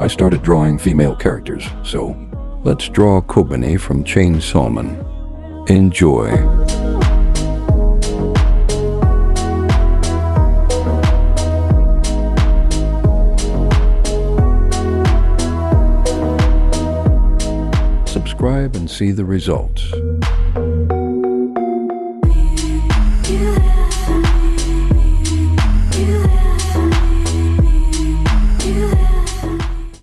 I started drawing female characters, so let's draw Kobeni from Chainsaw Man. Enjoy. Subscribe and see the results. Yeah.